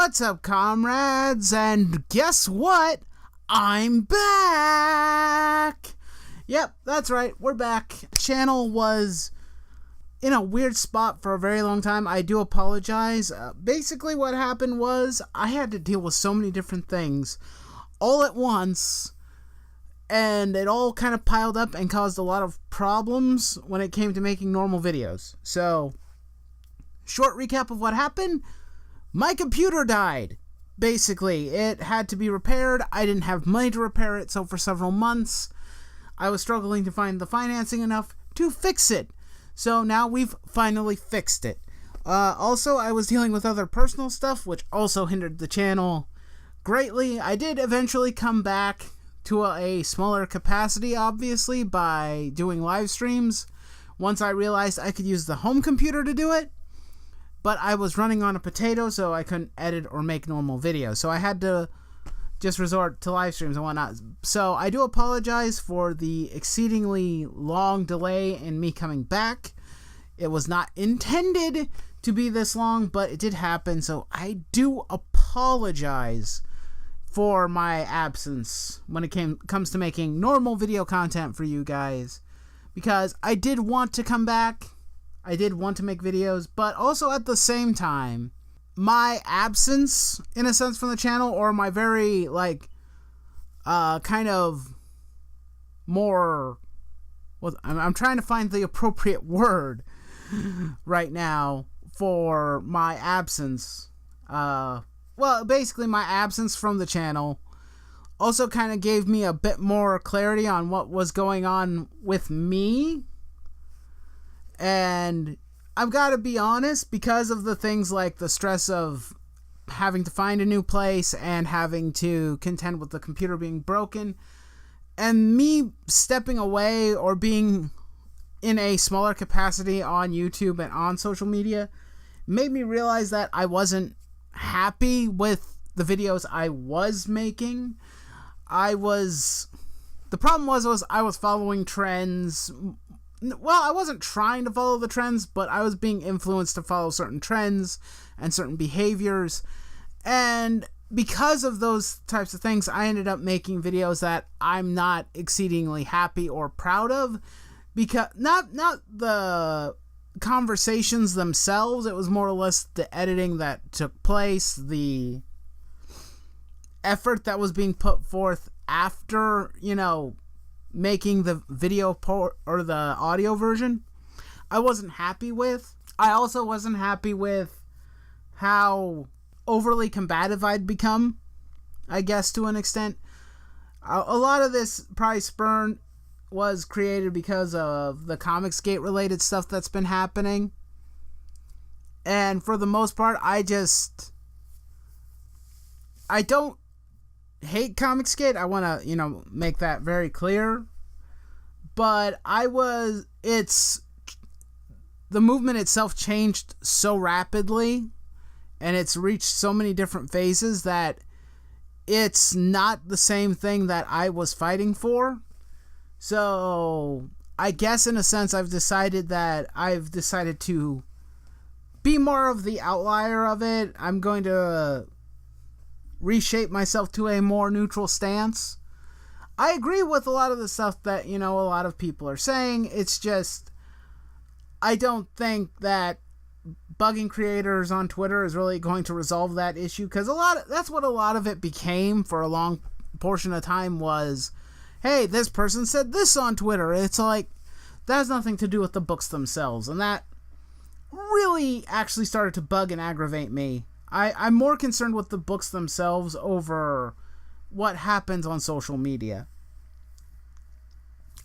What's up, comrades? And guess what? I'm back! Yep, that's right, we're back. Channel was in a weird spot for a very long time. I do apologize. Basically what happened was I had to deal with so many different things all at once, and it all kind of piled up and caused a lot of problems when it came to making normal videos. So, short recap of what happened. My computer died. Basically, it had to be repaired. I didn't have money to repair it, so for several months, I was struggling to find the financing enough to fix it. So now we've finally fixed it. Also, I was dealing with other personal stuff, which also hindered the channel greatly. I did eventually come back to a smaller capacity, obviously, by doing live streams. Once I realized I could use the home computer to do it. But I was running on a potato, so I couldn't edit or make normal videos. So I had to just resort to live streams and whatnot. So I do apologize for the exceedingly long delay in me coming back. It was not intended to be this long, but it did happen. So I do apologize for my absence when it comes to making normal video content for you guys. Because I did want to come back. I did want to make videos, but also at the same time, my absence, in a sense, from the channel, or my very, kind of more, well, I'm trying to find the appropriate word right now for my absence. Well, basically, my absence from the channel also kind of gave me a bit more clarity on what was going on with me. And I've got to be honest, because of the things like the stress of having to find a new place and having to contend with the computer being broken, and me stepping away or being in a smaller capacity on YouTube and on social media, made me realize that I wasn't happy with the videos I was making. The problem was I was following trends. Well, I wasn't trying to follow the trends, but I was being influenced to follow certain trends and certain behaviors. And because of those types of things, I ended up making videos that I'm not exceedingly happy or proud of. Because not the conversations themselves, it was more or less the editing that took place, the effort that was being put forth after, making the video or the audio version, I wasn't happy with. I also wasn't happy with how overly combative I'd become, I guess, to an extent. A lot of this probably spurn was created because of the Comicsgate related stuff that's been happening. And for the most part, I don't hate Comicsgate. I want to, make that very clear. But the movement itself changed so rapidly, and it's reached so many different phases that it's not the same thing that I was fighting for. So I guess in a sense I've decided to be more of the outlier of it. I'm going to reshape myself to a more neutral stance. I agree with a lot of the stuff that, a lot of people are saying. It's just, I don't think that bugging creators on Twitter is really going to resolve that issue, because that's what a lot of it became for a long portion of time was, hey, this person said this on Twitter. It's like, that has nothing to do with the books themselves, and that really actually started to bug and aggravate me. I'm more concerned with the books themselves over what happens on social media.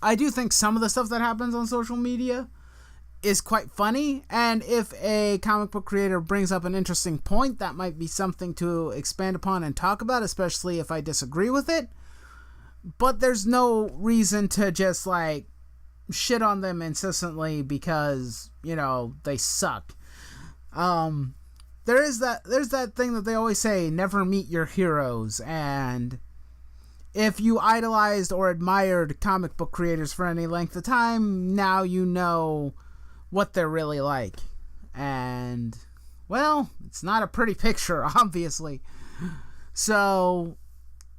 I do think some of the stuff that happens on social media is quite funny, and if a comic book creator brings up an interesting point, that might be something to expand upon and talk about, especially if I disagree with it. But there's no reason to just, shit on them incessantly because, they suck. There's that thing that they always say, never meet your heroes, and if you idolized or admired comic book creators for any length of time, now you know what they're really like. And well, it's not a pretty picture, obviously. So,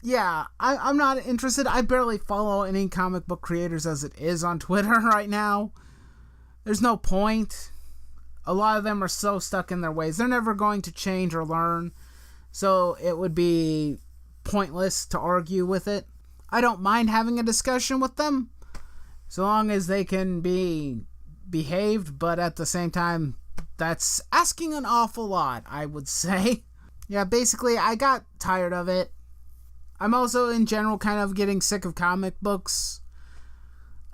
yeah, I'm not interested. I barely follow any comic book creators as it is on Twitter right now. There's no point. A lot of them are so stuck in their ways. They're never going to change or learn. So it would be pointless to argue with it. I don't mind having a discussion with them, so long as they can be behaved, but at the same time, that's asking an awful lot, I would say. Yeah, basically, I got tired of it. I'm also, in general, kind of getting sick of comic books.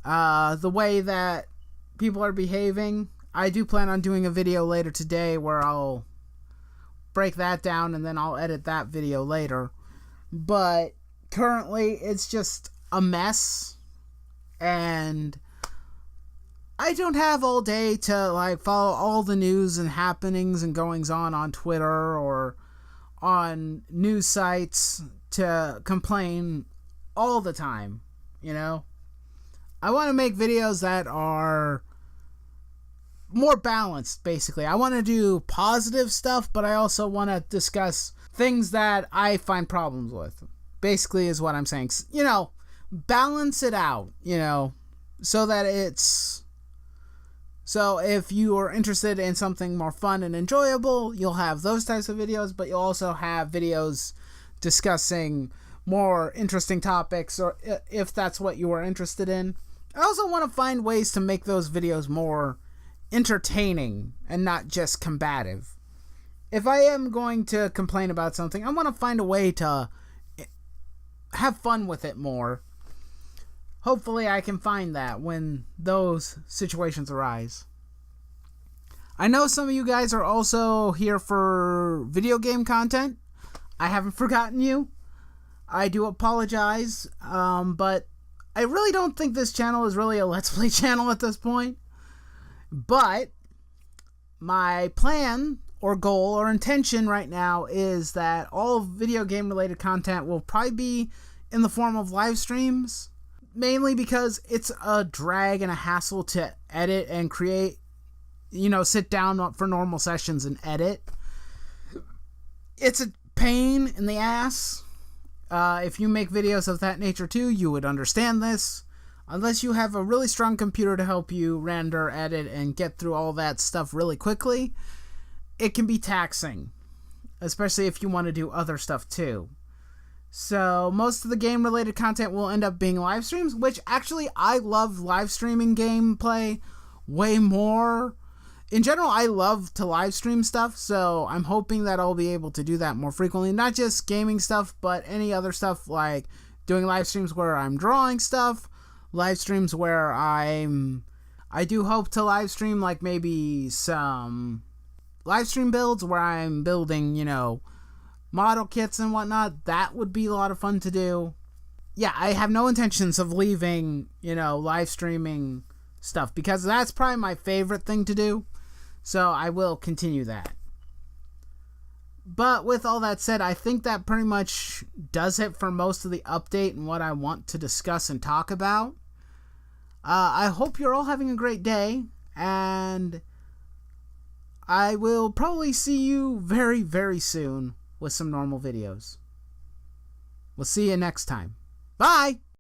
The way that people are behaving. I do plan on doing a video later today where I'll break that down and then I'll edit that video later. But currently, it's just a mess. And I don't have all day to follow all the news and happenings and goings on Twitter or on news sites to complain all the time, you know? I want to make videos that are more balanced, basically. I want to do positive stuff, but I also want to discuss things that I find problems with. Basically is what I'm saying. You know, balance it out, you know, so that it's... So if you are interested in something more fun and enjoyable, you'll have those types of videos, but you'll also have videos discussing more interesting topics, or if that's what you are interested in. I also want to find ways to make those videos more entertaining and not just combative. If I am going to complain about something, I want to find a way to have fun with it more. Hopefully I can find that when those situations arise. I know some of you guys are also here for video game content. I haven't forgotten you. I do apologize, but I really don't think this channel is really a Let's Play channel at this point. But my plan or goal or intention right now is that all video game related content will probably be in the form of live streams. Mainly because it's a drag and a hassle to edit and create, you know, sit down for normal sessions and edit. It's a pain in the ass. If you make videos of that nature too, you would understand this. Unless you have a really strong computer to help you render, edit, and get through all that stuff really quickly, it can be taxing. Especially if you want to do other stuff too. So most of the game-related content will end up being live streams, which actually I love live streaming gameplay way more. In general, I love to live stream stuff, so I'm hoping that I'll be able to do that more frequently. Not just gaming stuff, but any other stuff like doing live streams where I'm drawing stuff, live streams where I do hope to live stream like maybe some live stream builds where I'm building, you know, model kits and whatnot. That would be a lot of fun to do. Yeah, I have no intentions of leaving, you know, live streaming stuff because that's probably my favorite thing to do. So I will continue that. But with all that said, I think that pretty much does it for most of the update and what I want to discuss and talk about. I hope you're all having a great day, and I will probably see you very, very soon with some normal videos. We'll see you next time. Bye!